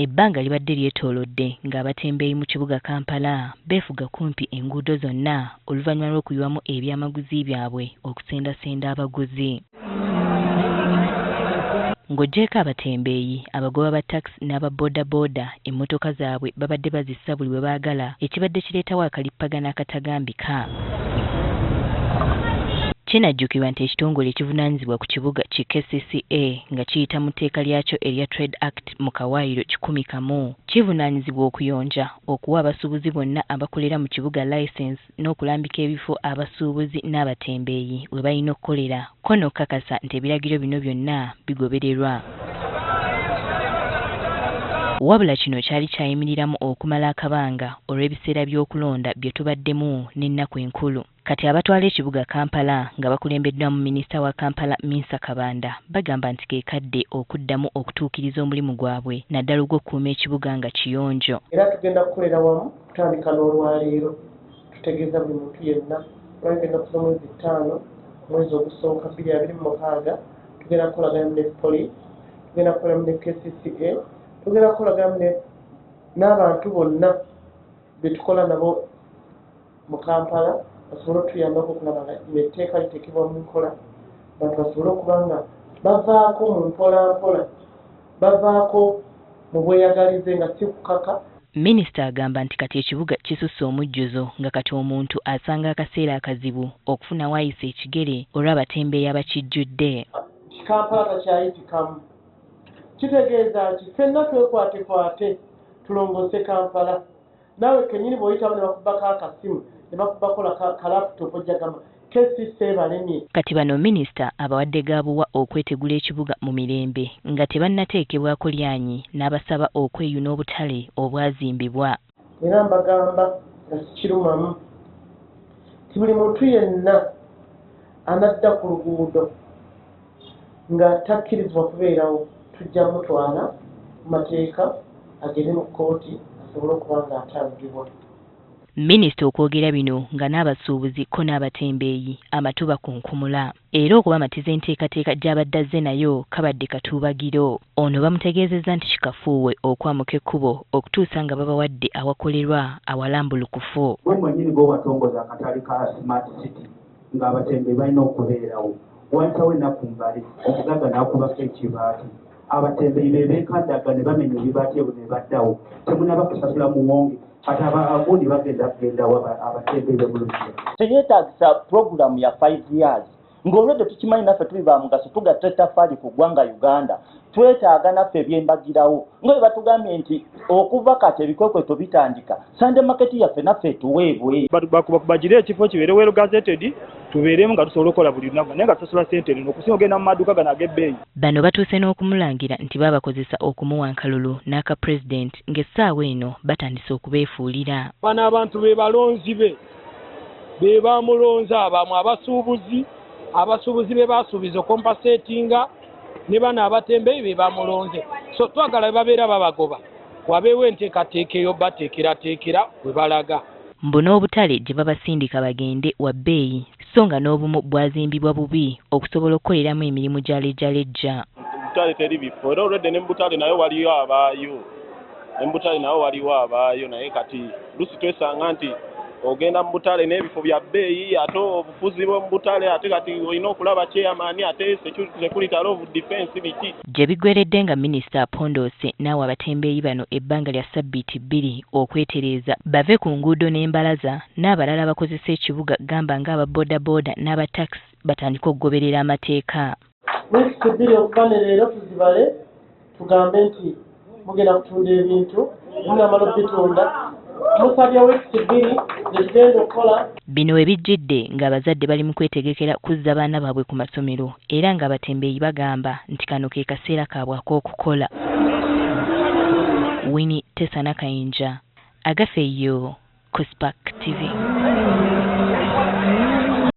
Ebbanga libadde lyetoolodde ng'abatembeeyi mu kibuga Kampala beefuga kumpi enguudo zonna oluvannyuma lw'okuyiwamu ebyamaguzi byabwe okusendasenda abaguzi. Ng'oggyeko abatembeeyi, abagoba ba taxi n'ababooda emmotoka zaabwe babadde bazissa buli bwe baagala ekibadde kireetawo akalippagana akatagambika. Kinajjukirwa nti ekitongole ekivunaanyizibwa ku kibuga ki KCCA nga kiyita mu tteeka lyakyo erya Trade Act mu kawaayiro 100 kivunaanyizibwa okuyonja okuwa abasuubuzi bonna abakolera mu kibuga license n'okulambika ebifo abasuubuzi n'abatembeeyi we balina okukolera ko n'okukakasa nti ebiragiro bino byonna bigobererwa. Wabula kino kyali kyayimiriramu okumala akabanga olw'ebiseera by'okulonda bye tubaddemu n'ennaku enkulu. Kati abatwala ekibuga Kampala nga bakulembeddwa mu minisita wa Kampala Minsa Kabanda bagamba nti keekadde okuddamu okutuukiriza omulimu gwabwe naddala ogw'okukuuma ekibuga nga kiyonjo. Era tugenda kukolera wamu kutandika n'olwaleero tutegeeza buli muntu yenna olwagenda kuza mwezi 5 mwezi ogusooka 2026 tugenda kukolagana ne police, tugenda kukolagana ne KCCA, tugenda kukolagana n'abantu bonna be tukola nabo mu Kampala basobole okutuyambako okulaba nga etteeka liteekebwa mu nkola, bantu basobole okuba nga bavaako mu mpolampola, bavaako mu bweyagalize nga si kukaka. Minisita agamba nti kati ekibuga kisusse omujjuzo nga kati omuntu asanga akaseera akazibu okufuna waayisa ekigere olw'abatembeeyi abakijjudde. Kampala takyayitikamu. Kitegeeza nti ffenna twekwatekwate tulongoose Kampala. Naawe kennyini bw'oyitamu ne bakubako akasimu ne bakubako ka laptop ojjagamba KCCA balemye. Kati bano minisita abawadde gaabuwa okwetegula ekibuga mu mirembe nga tebannateekebwako lyanyi n'abasaba okweyuna obutale obwazimbibwa. Era mbagamba nga sikirumamu ti buli muntu yenna anadda ku luguudo nga takkirizibwa kubeerawo tujja mutwala mu mateeka agende mu kkooti asobole okuba nga atangibwa. Minisita okwogera bino nga n'abasuubuzi ko n'abatembeeyi amatu bakunkumula era okuba amatiza enteekateeka gy'abadde azze nayo kabadde katuubagiro. Ono bamutegeezezza nti kikafuuwe okwamuka ekkubo okutuusa nga babawadde awakolerwa awalambulukufu. Gwe mwennyini gw'owatongoza akatale ka Smart City ng'abatembeeyi balina okubeerawo. Wantawo ennaku mbale omugagga n'akubako ekibaati. Abatembeeyi be beekaddaga ne bamenya ebibaati ebyo ne baddawo. Temunaba kusasula muwonge. Kati abagundi bagenda abatembeeyi b'ebulungi. Teyeetaagisa puroguramu ya 5 years. Ng'olwedde tukimanyi naffe tuli ba mugaso tugatta ettaffaali ku ggwanga Uganda. Twetaaga naffe ebyembagirawo. Nga bwe batugambye nti okuva kati ebikwekweto bitandika. Sunday market yaffe naffe tuweebwe. Bagire ekifo kibeere well gazetted tubeeremu nga tusobola okukola buli lunaku naye nga tusasula ssente eno okusinga ogenda mu maduuka gano ag'ebbeeyi. Bano batuuse n'okumulangira nti baabakozesa okumuwa nkalulu n'aka president ng'essaawa eno batandise okubeefuulira. Bano abantu be balonzi be bamulonza abamu abasuubuzi be basuubiza okompasetinga ne bano abatembeeyi be bamulonze. So twagala babeera babagoba wabeewo enteekateeka eyo bateekerateekera we balaga. Mbu n'obutale gye babasindika bagende wa bbeeyi so nga n'obumu bwazimbibwa bubi okusobola okukoleramu emirimu gy'alejjalejja. Butale teri bifo era olwedde ne mbutale nayo waliyo abaayo naye kati lusi twesanga nti ogenda mu butale n'ebifo bya bbeeyi ate obufuzi bw'omu butale ate kati olina okulaba chairman ate security of defense biki. Gye biggweredde nga minisita apondose n'awa abatembeeyi bano ebbanga lya ssabbiiti 2 okwetereeza bave ku nguudo n'embalaza n'abalala bakozesa ekibuga gamba ng'ababooda n'abataxi batandika okugoberera amateeka. Wiiki 2 okuva ne leero tuzibale tugambe nti mugenda kutunda ebintu munamala obitunda. Bino we bijjidde ng'abazadde bali mu kwetegekera kuzza baana baabwe ku masomero era ng'abatembeeyi bagamba nti kano ke kaseera kaabwe ak'okukola. Winnie Tessa Nakayinja, Agafeeyo, Kuspark TV.